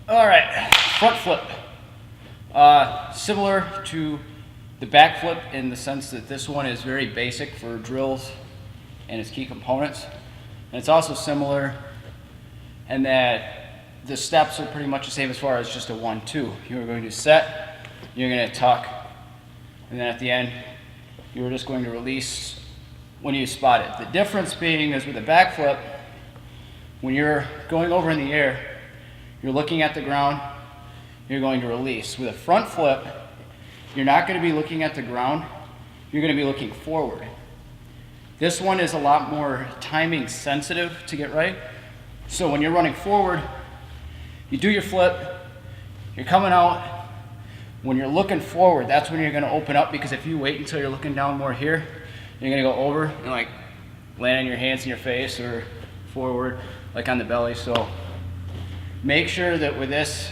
All right, front flip. Similar to the back flip in the sense that this one is very basic for drills and its key components. And it's also similar in that the steps are pretty much the same as far as just a 1-2. You're going to set, you're going to tuck, and then at the end, you're just going to release when you spot it. The difference being is with a back flip, when you're going over in the air, you're looking at the ground, you're going to release. With a front flip, you're not going to be looking at the ground, you're going to be looking forward. This one is a lot more timing sensitive to get right. So when you're running forward, you do your flip, you're coming out. When you're looking forward, that's when you're going to open up, because if you wait until you're looking down more here, you're going to go over and like land on your hands in your face or forward like on the belly. So make sure that with this,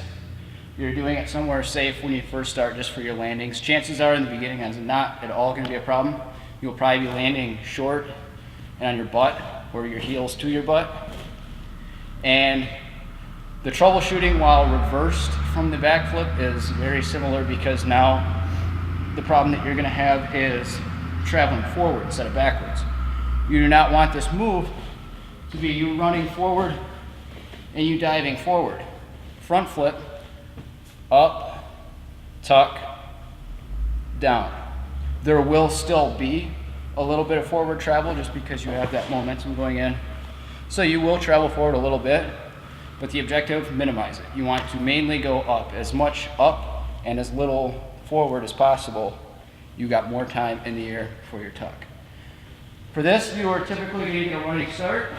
you're doing it somewhere safe when you first start, just for your landings. Chances are in the beginning it's not at all going to be a problem. You'll probably be landing short and on your butt, or your heels to your butt. And the troubleshooting while reversed from the back flip is very similar, because now the problem that you're going to have is traveling forward instead of backwards. You do not want this move to be you running forward and you diving forward. Front flip, up, tuck, down. There will still be a little bit of forward travel just because you have that momentum going in. So you will travel forward a little bit, but the objective, minimize it. You want to mainly go up, as much up and as little forward as possible. You got more time in the air for your tuck. For this, you are typically going to get a running start.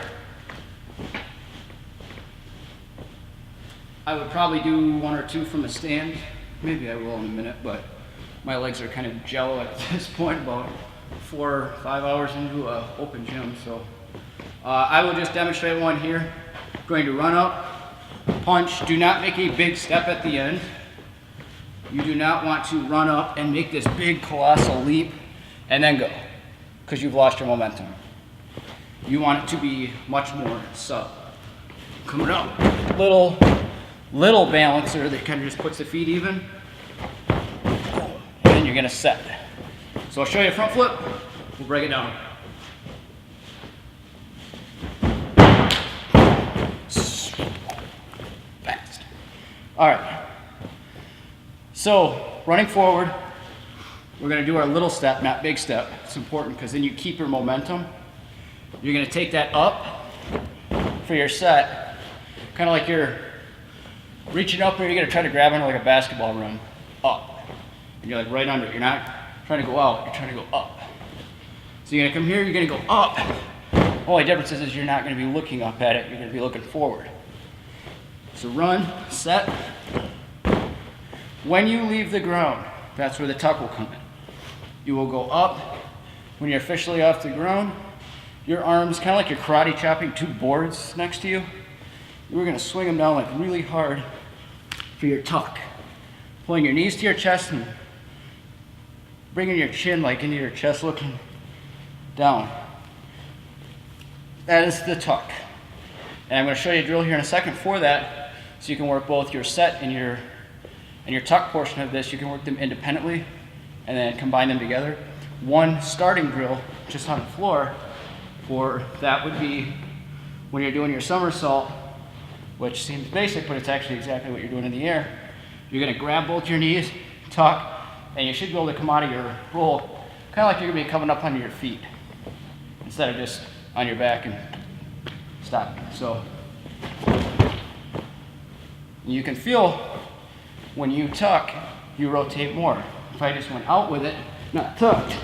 I would probably do 1 or 2 from the stand. Maybe I will in a minute, but my legs are kind of jello at this point, about 4 or 5 hours into an open gym. So I will just demonstrate one here. Going to run up, punch. Do not make a big step at the end. You do not want to run up and make this big colossal leap and then go, because you've lost your momentum. You want it to be much more subtle. Coming up, little balancer that kind of just puts the feet even. And then you're gonna set. So I'll show you a front flip, we'll break it down. Fast. All right. So running forward, we're gonna do our little step, not big step. It's important because then you keep your momentum. You're gonna take that up for your set, kind of like you're reaching up, and you're gonna try to grab onto like a basketball rim, up. And you're like right under it. You're not trying to go out, you're trying to go up. So you're gonna come here, you're gonna go up. Only difference is you're not gonna be looking up at it, you're gonna be looking forward. So run, set. When you leave the ground, that's where the tuck will come in. You will go up. When you're officially off the ground, your arms, kind of like you're karate chopping 2 boards next to you, you're gonna swing them down like really hard for your tuck. Pulling your knees to your chest and bringing your chin like into your chest, looking down. That is the tuck. And I'm gonna show you a drill here in a second for that, so you can work both your set and your tuck portion of this. You can work them independently and then combine them together. One starting drill just on the floor for that would be when you're doing your somersault, which seems basic, but it's actually exactly what you're doing in the air. You're gonna grab both your knees, tuck, and you should be able to come out of your roll, kind of like you're gonna be coming up onto your feet, instead of just on your back and stopping. So you can feel when you tuck, you rotate more. If I just went out with it, not tucked,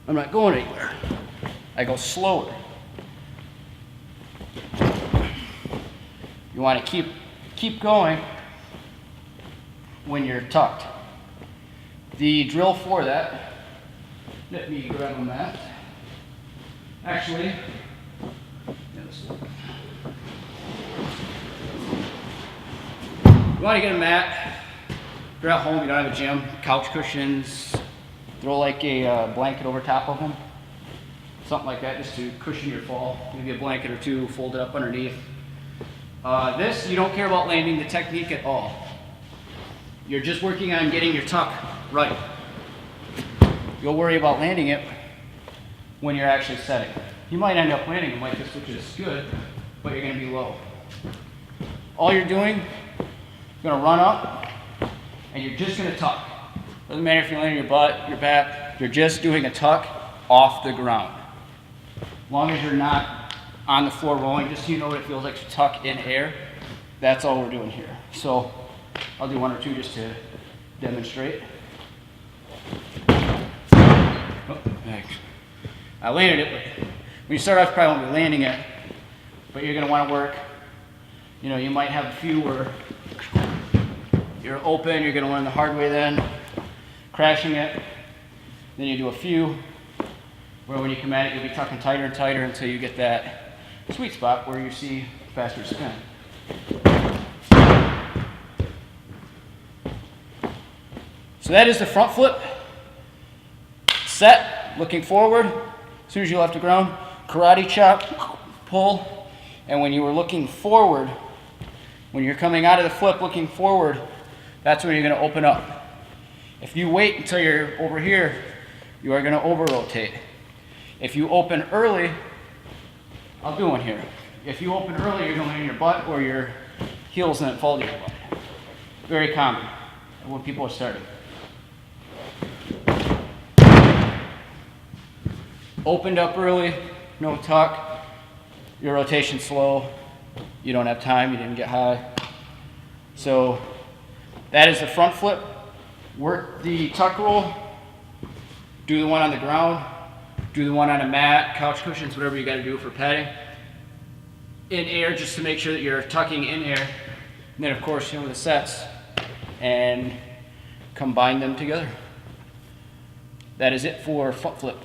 I'm not going anywhere. I go slower. You want to keep going when you're tucked. The drill for that, let me grab a mat. Actually, you want to get a mat. If you're at home, you don't have a gym, couch cushions, throw like a blanket over top of them. Something like that, just to cushion your fall. Maybe a blanket or 2, fold it up underneath. This, you don't care about landing the technique at all. You're just working on getting your tuck right. You'll worry about landing it when you're actually setting. You might end up landing it like this, which is good, but you're going to be low. All you're doing, you're going to run up, and you're just going to tuck. Doesn't matter if you're landing your butt, your back, you're just doing a tuck off the ground. As long as you're not on the floor rolling, just so you know what it feels like to tuck in air, that's all we're doing here. So I'll do one or two just to demonstrate. Oh, thanks. I landed it, but when you start off, you probably won't be landing it, but you're going to want to work. You know, you might have a few where you're open, you're going to learn the hard way then, crashing it. Then you do a few where when you come at it, you'll be tucking tighter and tighter until you get that sweet spot where you see faster spin. So that is the front flip. Set, looking forward. As soon as you left the ground, karate chop, pull. And when you were looking forward, when you're coming out of the flip looking forward, that's when you're going to open up. If you wait until you're over here, you are going to over-rotate. If you open early, I'll do one here. If you open early, you're going to land your butt or your heels and then fall to your butt. Very common when people are starting. Opened up early, no tuck, your rotation slow, you don't have time, you didn't get high. So that is the front flip. Work the tuck roll, do the one on the ground, do the one on a mat, couch cushions, whatever you got to do for padding. In air, just to make sure that you're tucking in air. And then of course, you know, the sets and combine them together. That is it for front flip.